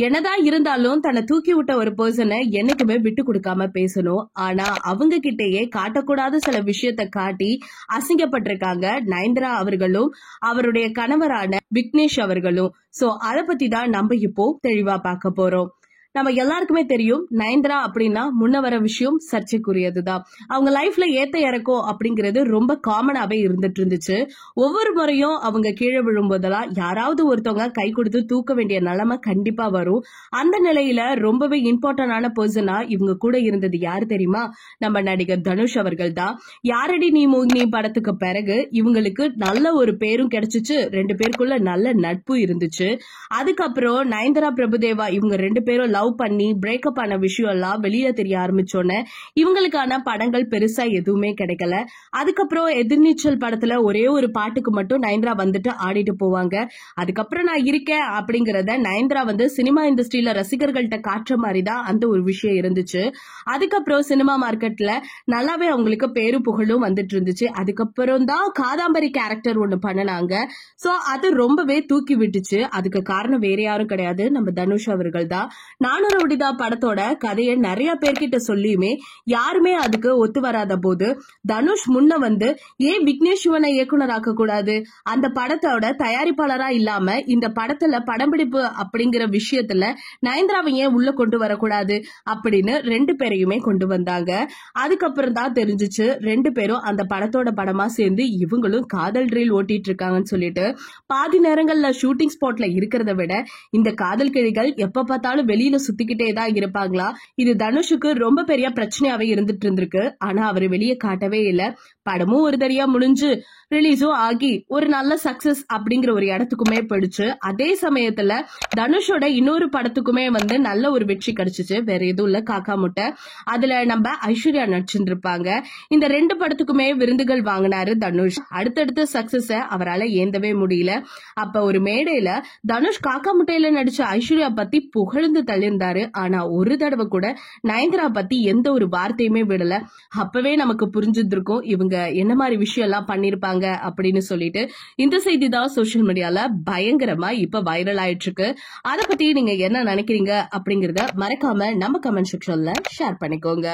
என்னதான் இருந்தாலும் தன்னை தூக்கி விட்ட ஒரு பர்சனை என்னைக்குமே விட்டு கொடுக்காம பேசணும். ஆனா அவங்க கிட்டயே காட்டக்கூடாத சில விஷயத்த காட்டி அசிங்கப்பட்டிருக்காங்க நயன்தாரா அவர்களும் அவருடைய கணவரான விக்னேஷ் அவர்களும். சோ அத பத்தி தான் நம்ம இப்போ தெளிவா பார்க்க போறோம். நம்ம எல்லாருக்குமே தெரியும் நயன்தாரா அப்படின்னா முன்ன வர விஷயம் சர்ச்சைக்குரியதுதான். அவங்க லைஃப்ல ஏத்த இறக்கம் அப்படிங்கிறது ரொம்ப காமனாவே இருந்துட்டு இருந்துச்சு. ஒவ்வொரு முறையும் அவங்க கீழே விழும்போதெல்லாம் யாராவது ஒருத்தவங்க கை கொடுத்து தூக்க வேண்டிய நிலைமை கண்டிப்பா வரும். அந்த நிலையில ரொம்பவே இம்பார்ட்டன்டான பர்சனா இவங்க கூட இருந்தது யாரு தெரியுமா? நம்ம நடிகர் தனுஷ் அவர்கள் தான். யாரடி நீ மோகினி படத்துக்கு பிறகு இவங்களுக்கு நல்ல ஒரு பேரும் கிடைச்சிச்சு. 2 பேருக்குள்ள நல்ல நட்பு இருந்துச்சு. அதுக்கப்புறம் நயன்தாரா பிரபுதேவா இவங்க 2 பேரும் லவ் பண்ணி பிரேக்கப் ஆன விஷயம் எல்லாம் வெளியில தெரிய ஆரம்பிச்சோன்னே இவங்களுக்கான படங்கள் பெருசா எதுவுமே கிடைக்கல. அதுக்கப்புறம் எதிர்நீச்சல் படத்துல ஒரே ஒரு பாட்டுக்கு மட்டும் நயன்தாரா வந்துட்டு ஆடிட்டு போவாங்க. அதுக்கப்புறம் நான் இருக்கேன் அப்படிங்கறத நயன்தாரா சினிமா இண்டஸ்ட்ரியில ரசிகர்கள்ட்ட காட்டுற மாதிரி தான் அந்த ஒரு விஷயம் இருந்துச்சு. அதுக்கப்புறம் சினிமா மார்க்கெட்ல நல்லாவே அவங்களுக்கு பேரு புகழும் வந்துட்டு இருந்துச்சு. அதுக்கப்புறம் தான் காதாம்பரி கேரக்டர் ஒண்ணு பண்ணனாங்க. சோ அது ரொம்பவே தூக்கி விட்டுச்சு. அதுக்கு காரணம் வேற யாரும் கிடையாது, நம்ம தனுஷ் அவர்கள் தான். நானூறு விடிதா படத்தோட கதையை நிறைய பேர்கிட்ட சொல்லியுமே யாருமே அதுக்கு ஒத்து வராத போது தனுஷ் முன்ன ஏன் விக்னேஷ் சிவனை இயக்குனராக்க கூடாது, அந்த படத்தோட தயாரிப்பாளரா இல்லாம இந்த படத்துல படம்பிடிப்பு அப்படிங்கிற விஷயத்துல நயன்தாராவை ஏன் உள்ள கொண்டு வரக்கூடாது அப்படின்னு 2 பேரையுமே கொண்டு வந்தாங்க. அதுக்கப்புறம் தான் தெரிஞ்சிச்சு 2 பேரும் அந்த படத்தோட படமா சேர்ந்து இவங்களும் காதல் ரீல் ஓட்டிட்டு இருக்காங்கன்னு சொல்லிட்டு. பாதி நேரங்கள்ல ஷூட்டிங் ஸ்பாட்ல இருக்கிறத விட இந்த காதல் கிழிகள் எப்ப பார்த்தாலும் வெளியில சுத்திக்கிட்டே தான் இருப்பாங்களா. இது தனுஷுக்கு ரொம்ப பெரிய பிரச்சனையாவே இருந்துட்டு இருந்திருக்கு. ஆனா அவரு வெளியே காட்டவே இல்ல. படமும் ஒரு தரியா முடிஞ்சு ரிலீஸும் ஆகி ஒரு நல்ல சக்சஸ் அப்படிங்கிற ஒரு இடத்துக்குமே போயிடுச்சு. அதே சமயத்துல தனுஷோட இன்னொரு படத்துக்குமே நல்ல ஒரு வெற்றி கிடைச்சிச்சு. வேற எதுவும் இல்ல, காக்கா முட்டை. அதுல நம்ம ஐஸ்வர்யா நடிச்சிருப்பாங்க. இந்த 2 படத்துக்குமே விருதுகள் வாங்கினாரு தனுஷ். அடுத்தடுத்த சக்சஸ அவரால் ஏந்தவே முடியல. அப்ப ஒரு மேடையில தனுஷ் காக்கா முட்டையில நடிச்ச ஐஸ்வர்யா பத்தி புகழ்ந்து தள்ளியிருந்தாரு. ஆனா ஒரு தடவை கூட நயன்தாரா பத்தி எந்த ஒரு வார்த்தையுமே விடல. அப்பவே நமக்கு புரிஞ்சிருக்கும் இவங்க என்ன மாதிரி விஷயம் எல்லாம் பண்ணிருப்பாங்க அப்படின்னு சொல்லிட்டு. இந்த செய்தி தான் சோசியல் மீடியால பயங்கரமா இப்ப வைரல் ஆயிட்டு இருக்கு. அத பத்தி நீங்க என்ன நினைக்கிறீங்க அப்படிங்கறத மறக்காம நம்ம கமெண்ட் செக்ஷன்ல ஷேர் பண்ணிக்கோங்க.